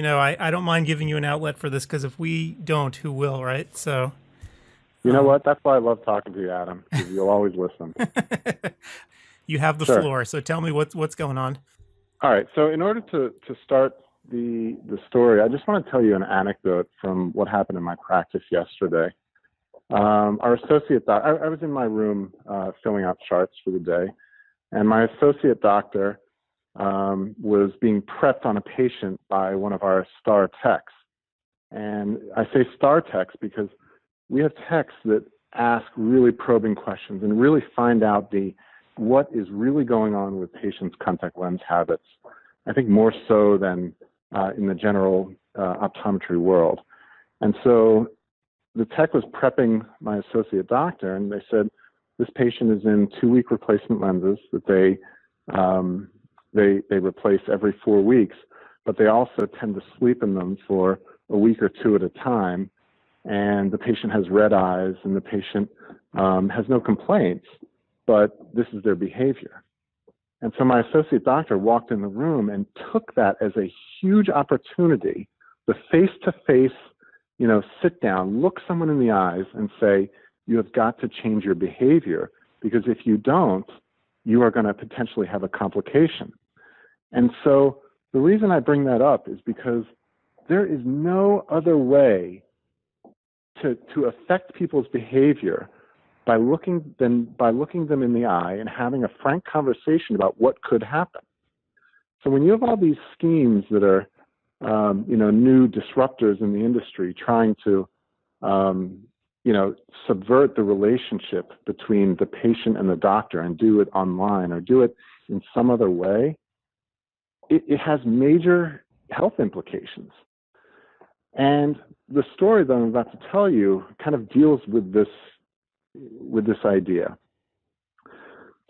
I don't mind giving you an outlet for this, because if we don't, who will, right? So, You know what? That's why I love talking to you, Adam, because you'll always listen. you have the Sure. floor. So tell me what's going on. All right. So in order to start the story, I just want to tell you an anecdote from what happened in my practice yesterday. Our associate doctor, I was in my room filling out charts for the day, and my associate doctor was being prepped on a patient by one of our star techs. And I say star techs because we have techs that ask really probing questions and really find out what is really going on with patients' contact lens habits. I think more so than in the general optometry world. And so the tech was prepping my associate doctor, and they said, this patient is in 2-week replacement lenses that they replace every 4 weeks, but they also tend to sleep in them for a week or two at a time. And the patient has red eyes, and the patient has no complaints, but this is their behavior. And so my associate doctor walked in the room and took that as a huge opportunity, the face-to-face, sit down, look someone in the eyes and say, you have got to change your behavior, because if you don't, you are going to potentially have a complication. And so the reason I bring that up is because there is no other way to affect people's behavior by looking them in the eye and having a frank conversation about what could happen. So when you have all these schemes that are, new disruptors in the industry trying to, subvert the relationship between the patient and the doctor and do it online or do it in some other way, it has major health implications. And the story that I'm about to tell you kind of deals with this idea.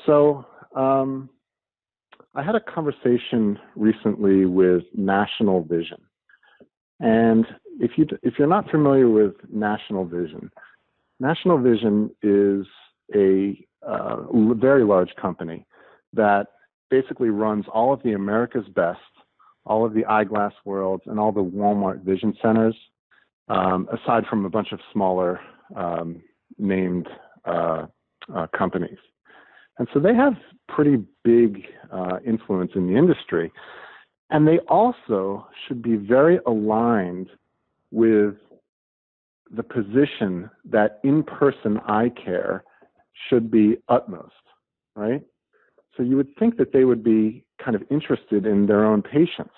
So I had a conversation recently with National Vision. And if you're not familiar with National Vision is a very large company that basically runs all of the America's Best, all of the Eyeglass Worlds, and all the Walmart Vision Centers, aside from a bunch of smaller named companies. And so they have pretty big influence in the industry. And they also should be very aligned with the position that in-person eye care should be utmost, right? So you would think that they would be kind of interested in their own patients.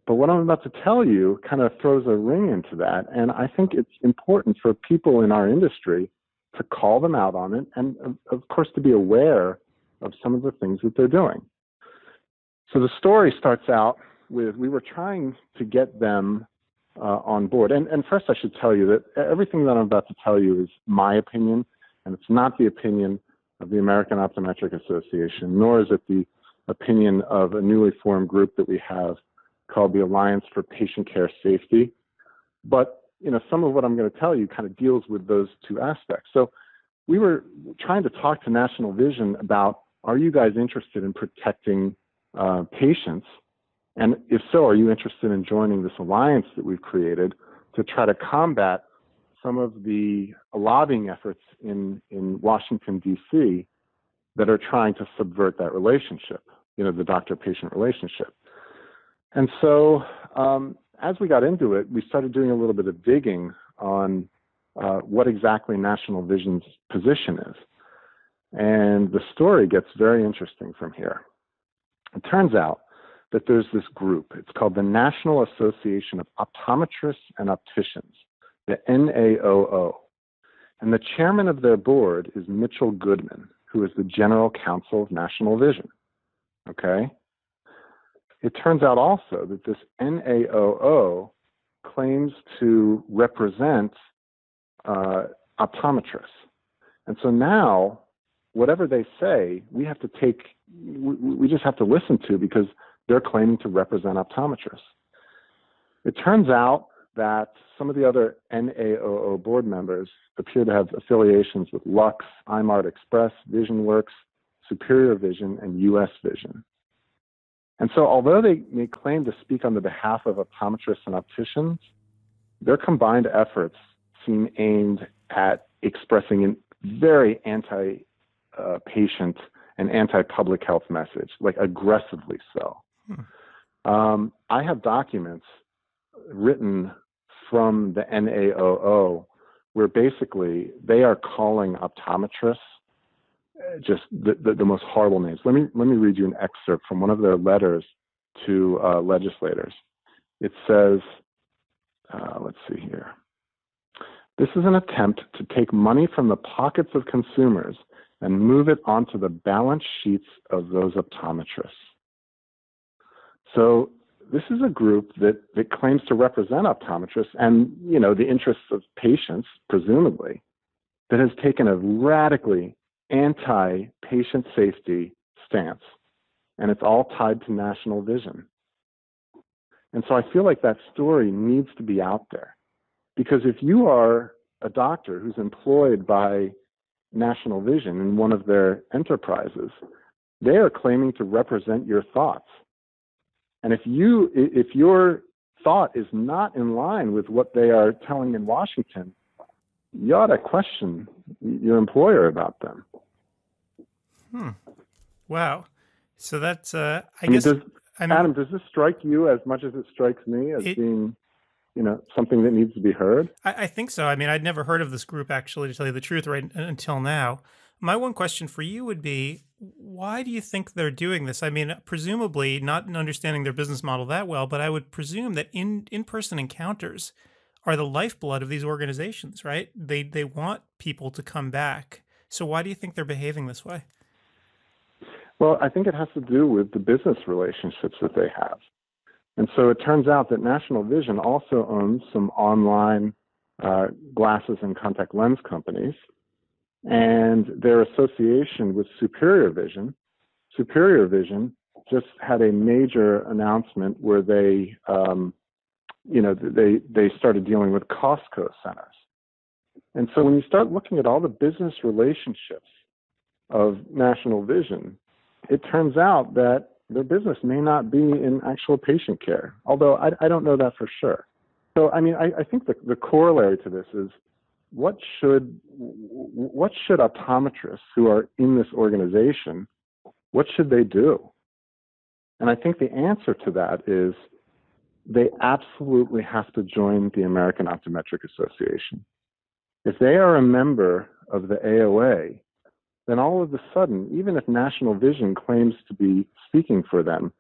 But what I'm about to tell you kind of throws a ring into that. And I think it's important for people in our industry to call them out on it and, of course, to be aware of some of the things that they're doing. So the story starts out with, we were trying to get them on board. And first I should tell you that everything that I'm about to tell you is my opinion, and it's not the opinion of the American Optometric Association, nor is it the opinion of a newly formed group that we have called the Alliance for Patient Care Safety. But some of what I'm going to tell you kind of deals with those two aspects. So we were trying to talk to National Vision about, are you guys interested in protecting patients? And if so, are you interested in joining this alliance that we've created to try to combat some of the lobbying efforts in Washington, D.C. that are trying to subvert that relationship, the doctor-patient relationship? And so as we got into it, we started doing a little bit of digging on what exactly National Vision's position is. And the story gets very interesting from here. It turns out that there's this group. It's called the National Association of Optometrists and Opticians, the NAOO. And the chairman of their board is Mitchell Goodman, who is the general counsel of National Vision. Okay? It turns out also that this NAOO claims to represent optometrists. And so now, whatever they say, we just have to listen to, because they're claiming to represent optometrists. It turns out that some of the other NAOO board members appear to have affiliations with Lux, iMart Express, VisionWorks, Superior Vision, and US Vision. And so although they may claim to speak on the behalf of optometrists and opticians, their combined efforts seem aimed at expressing a very anti-patient and anti-public health message, like aggressively so. I have documents written from the NAOO where basically they are calling optometrists just the most horrible names. Let me read you an excerpt from one of their letters to legislators. It says, let's see here. This is an attempt to take money from the pockets of consumers and move it onto the balance sheets of those optometrists. So this is a group that claims to represent optometrists and, you know, the interests of patients, presumably, that has taken a radically anti-patient safety stance. And it's all tied to national vision. And so I feel like that story needs to be out there. Because if you are a doctor who's employed by National Vision in one of their enterprises, they are claiming to represent your thoughts. And if your thought is not in line with what they are telling in Washington, you ought to question your employer about them. Wow. So that's, I mean, guess... Adam, does this strike you as much as it strikes me as being, you know, something that needs to be heard? I think so. I mean, I'd never heard of this group, actually, to tell you the truth, right until now. My one question for you would be, why do you think they're doing this? I mean, presumably, not understanding their business model that well, but I would presume that in-person encounters are the lifeblood of these organizations, right? They want people to come back. So why do you think they're behaving this way? Well, I think it has to do with the business relationships that they have. And so it turns out that National Vision also owns some online glasses and contact lens companies. And their association with Superior Vision just had a major announcement where they started dealing with Costco centers. And so when you start looking at all the business relationships of National Vision, it turns out that their business may not be in actual patient care, although I don't know that for sure. So, I mean, I think the corollary to this is what should optometrists who are in this organization, what should they do? And I think the answer to that is they absolutely have to join the American Optometric Association. If they are a member of the AOA, then all of a sudden, even if National Vision claims to be speaking for them,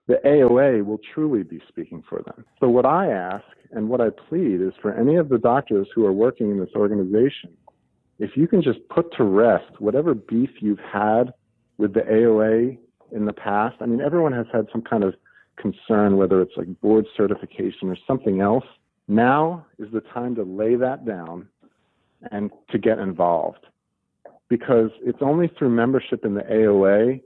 the AOA will truly be speaking for them. So what I ask and what I plead is for any of the doctors who are working in this organization, if you can just put to rest whatever beef you've had with the AOA in the past. I mean, everyone has had some kind of concern, whether it's like board certification or something else. Now is the time to lay that down and to get involved. Because it's only through membership in the AOA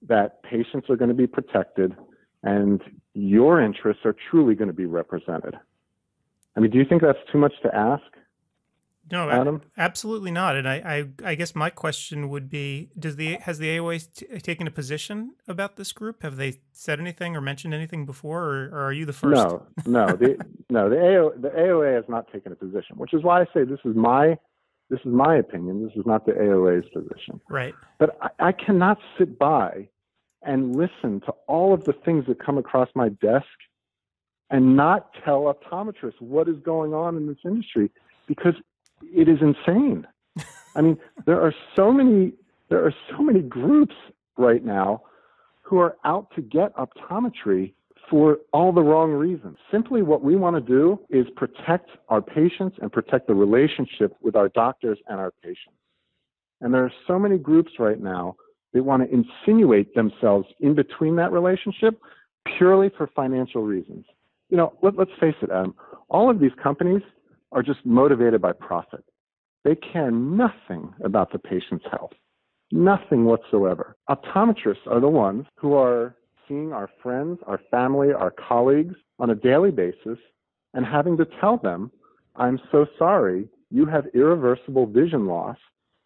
that patients are going to be protected and your interests are truly going to be represented. I mean, do you think that's too much to ask? No, Adam? Absolutely not. And I guess my question would be, has the AOA taken a position about this group? Have they said anything or mentioned anything before, or are you the first? No. The AOA has not taken a position, which is why I say this is my opinion. This is not the AOA's position. Right. But I cannot sit by and listen to all of the things that come across my desk and not tell optometrists what is going on in this industry, because it is insane. I mean, there are so many groups right now who are out to get optometry for all the wrong reasons. Simply what we want to do is protect our patients and protect the relationship with our doctors and our patients. And there are so many groups right now that want to insinuate themselves in between that relationship purely for financial reasons. You know, let's face it, Adam, all of these companies are just motivated by profit. They care nothing about the patient's health, nothing whatsoever. Optometrists are the ones who are seeing our friends, our family, our colleagues on a daily basis and having to tell them, I'm so sorry, you have irreversible vision loss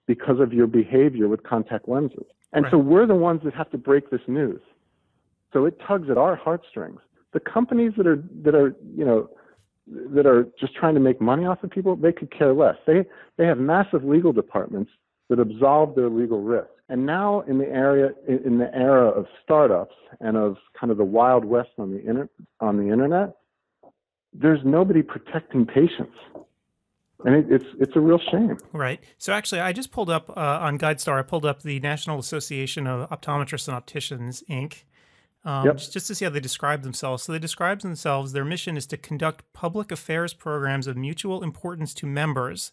because of your behavior with contact lenses. And right. So we're the ones that have to break this news. So it tugs at our heartstrings. The companies that are just trying to make money off of people, they could care less. They have massive legal departments that absolve their legal risk. And now in the era of startups and of kind of the Wild West on the internet, there's nobody protecting patients. And it's a real shame. Right. So actually, I just pulled up on GuideStar, I pulled up the National Association of Optometrists and Opticians, Inc., just to see how they describe themselves. So they describe themselves, their mission is to conduct public affairs programs of mutual importance to members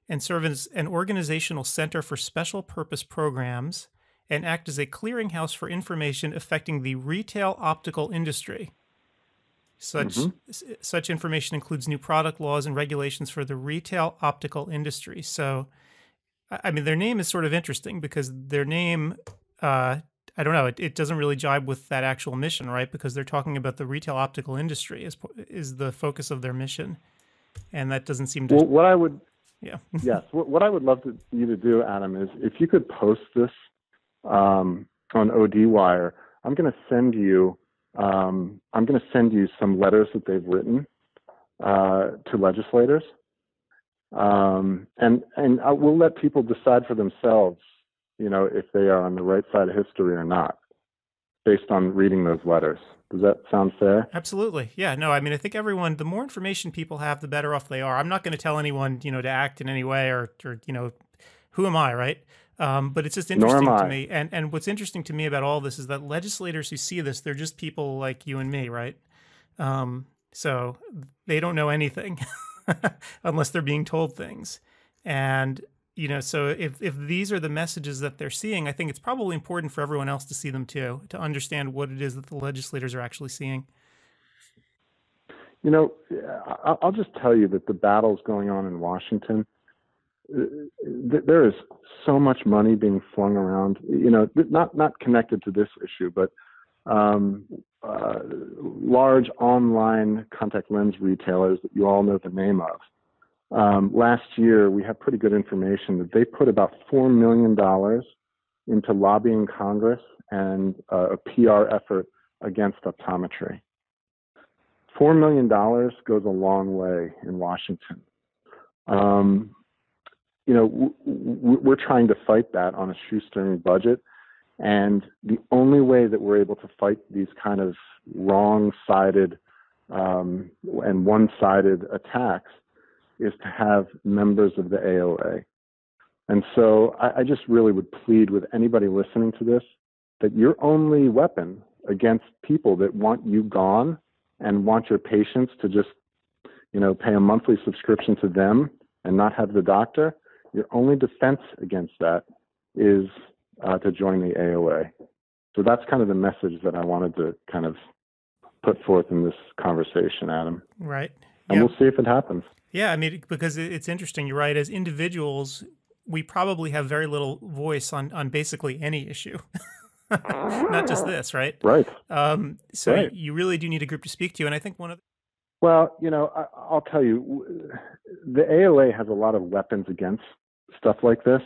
and serve as an organizational center for special purpose programs and act as a clearinghouse for information affecting the retail optical industry. Such information includes new product laws and regulations for the retail optical industry. So, I mean, their name is sort of interesting because their name, I don't know, it doesn't really jibe with that actual mission, right? Because they're talking about the retail optical industry is the focus of their mission. And that doesn't seem to... Well, what I would... Yeah. Yes. What I would love you to do, Adam, is if you could post this on ODwire, I'm going to send you some letters that they've written to legislators, and we'll let people decide for themselves, if they are on the right side of history or not, based on reading those letters. Does that sound fair? Absolutely. Yeah. No, I mean, I think everyone, the more information people have, the better off they are. I'm not going to tell anyone, to act in any way or who am I, right? But it's just interesting to me. And what's interesting to me about all this is that legislators who see this, they're just people like you and me, right? So they don't know anything unless they're being told things. And, so if these are the messages that they're seeing, I think it's probably important for everyone else to see them too, to understand what it is that the legislators are actually seeing. I'll just tell you that the battles going on in Washington, there is so much money being flung around, not connected to this issue, but large online contact lens retailers that you all know the name of. Last year, we have pretty good information that they put about $4 million into lobbying Congress and a PR effort against optometry. $4 million goes a long way in Washington. We're trying to fight that on a shoestring budget. And the only way that we're able to fight these kind of wrong-sided and one-sided attacks is to have members of the AOA. And so I just really would plead with anybody listening to this that your only weapon against people that want you gone and want your patients to just, pay a monthly subscription to them and not have the doctor, your only defense against that is to join the AOA. So that's kind of the message that I wanted to kind of put forth in this conversation, Adam. Right. And we'll see if it happens. Yeah, I mean, because it's interesting. You're right. As individuals, we probably have very little voice on basically any issue, not just this, right? Right. So right. You really do need a group to speak to. And I think one of Well, I'll tell you, the AOA has a lot of weapons against stuff like this.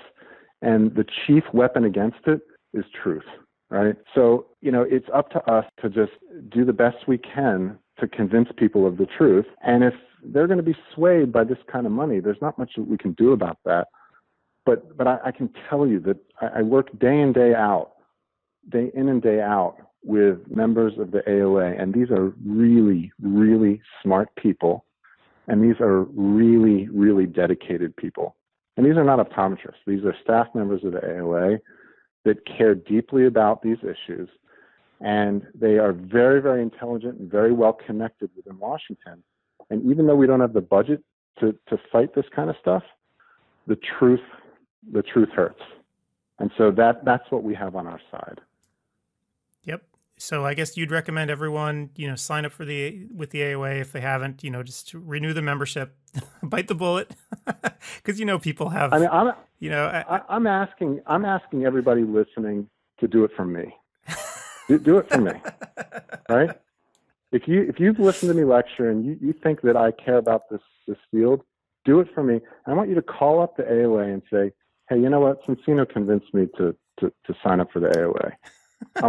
And the chief weapon against it is truth, right? So, it's up to us to just do the best we can to convince people of the truth. And if they're going to be swayed by this kind of money, there's not much that we can do about that. But I can tell you that I work day in and day out with members of the AOA, and these are really, really smart people, and these are really, really dedicated people. And these are not optometrists. These are staff members of the AOA that care deeply about these issues, and they are very, very intelligent and very well connected within Washington. And even though we don't have the budget to fight this kind of stuff, the truth hurts. And so that's what we have on our side. Yep. So I guess you'd recommend everyone, sign up with the AOA if they haven't, just to renew the membership, bite the bullet, because people have. I mean, I'm asking everybody listening to do it for me. do it for me, right? If you've listened to me lecture and you think that I care about this field, do it for me. I want you to call up the AOA and say, hey, you know what? Sonsino convinced me to sign up for the AOA. I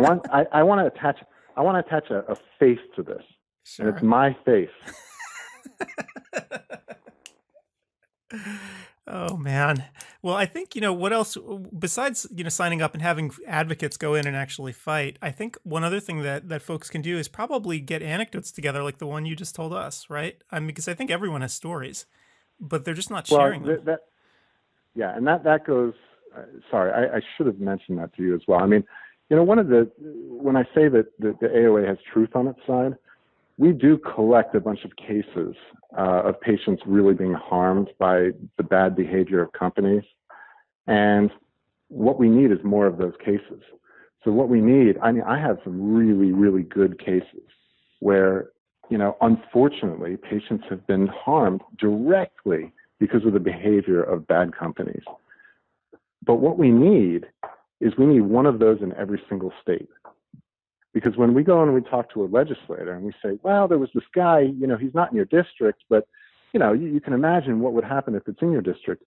want to I want to attach a face to this. Sure. And it's my face. Oh man. Well, I think, what else besides, signing up and having advocates go in and actually fight, I think one other thing that folks can do is probably get anecdotes together like the one you just told us, right? I mean, because I think everyone has stories, but they're just not sharing them. Yeah, and that goes, sorry, I should have mentioned that to you as well. I mean, when I say that the AOA has truth on its side, we do collect a bunch of cases of patients really being harmed by the bad behavior of companies. And what we need is more of those cases. So what we need, I have some really, really good cases where, unfortunately, patients have been harmed directly because of the behavior of bad companies. But what we need is one of those in every single state. Because when we go and we talk to a legislator and we say, well, there was this guy, he's not in your district, but, you can imagine what would happen if it's in your district.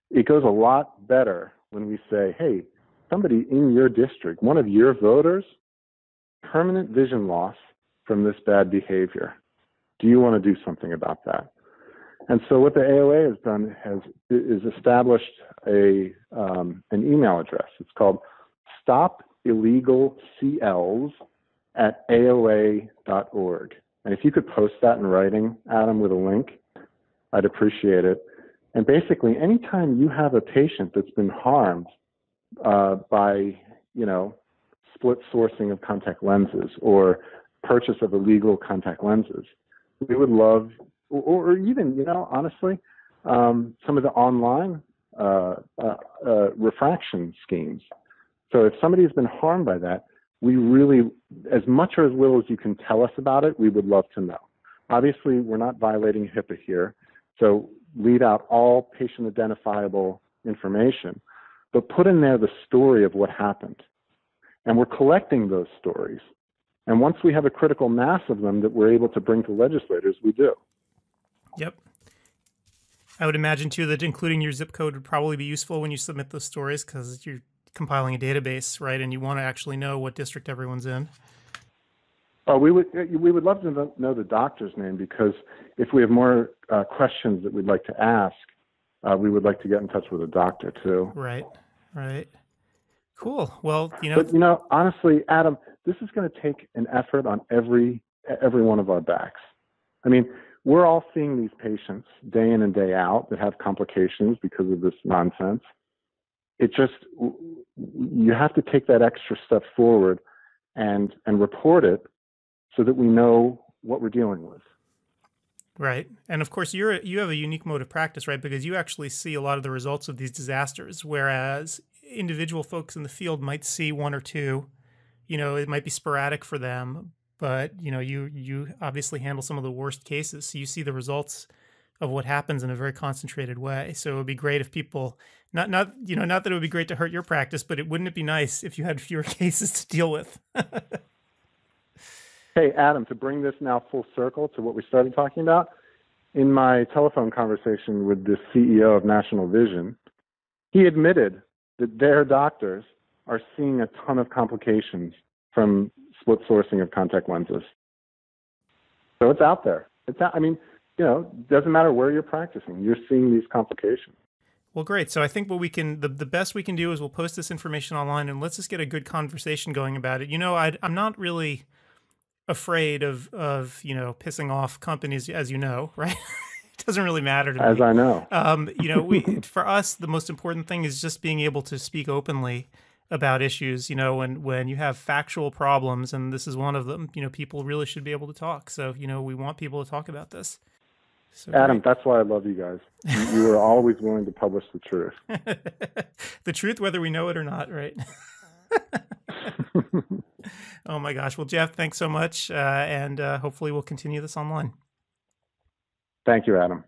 It goes a lot better when we say, hey, somebody in your district, one of your voters, permanent vision loss from this bad behavior. Do you want to do something about that? And so what the AOA has done is established an email address. It's called stopillegalcls@AOA.org. And if you could post that in writing, Adam, with a link, I'd appreciate it. And basically, anytime you have a patient that's been harmed by, split sourcing of contact lenses or purchase of illegal contact lenses, we would love, or even, honestly, some of the online refraction schemes. So if somebody has been harmed by that, we really, as much or as little as you can tell us about it, we would love to know. Obviously, we're not violating HIPAA here, so leave out all patient identifiable information, but put in there the story of what happened. And we're collecting those stories. And once we have a critical mass of them that we're able to bring to legislators, we do. Yep. I would imagine, too, that including your zip code would probably be useful when you submit those stories because you're compiling a database, right? And you want to actually know what district everyone's in. Oh, we would love to know the doctor's name, because if we have more questions that we'd like to ask, we would like to get in touch with a doctor too. Right. Cool. Well, But honestly, Adam, this is going to take an effort on every one of our backs. I mean, we're all seeing these patients day in and day out that have complications because of this nonsense. You have to take that extra step forward and report it so that we know what we're dealing with. Right. And of course, you have a unique mode of practice, right? Because you actually see a lot of the results of these disasters, whereas individual folks in the field might see one or two. It might be sporadic for them, but you obviously handle some of the worst cases, so you see the results of what happens in a very concentrated way. So it would be great if people, not that it would be great to hurt your practice, but wouldn't it be nice if you had fewer cases to deal with? Hey, Adam, to bring this now full circle to what we started talking about, in my telephone conversation with the CEO of National Vision, he admitted that their doctors are seeing a ton of complications from split sourcing of contact lenses. So it's out there. Doesn't matter where you're practicing, you're seeing these complications. Well, great. So I think what the best we can do is we'll post this information online and let's just get a good conversation going about it. I'm not really afraid of pissing off companies, as you know, right? It doesn't really matter to me. As I know. For us, the most important thing is just being able to speak openly about issues, when you have factual problems, and this is one of them, people really should be able to talk. So, we want people to talk about this. So Adam, that's why I love you guys. You are always willing to publish the truth. The truth, whether we know it or not, right? Oh my gosh. Well, Jeff, thanks so much. And hopefully we'll continue this online. Thank you, Adam.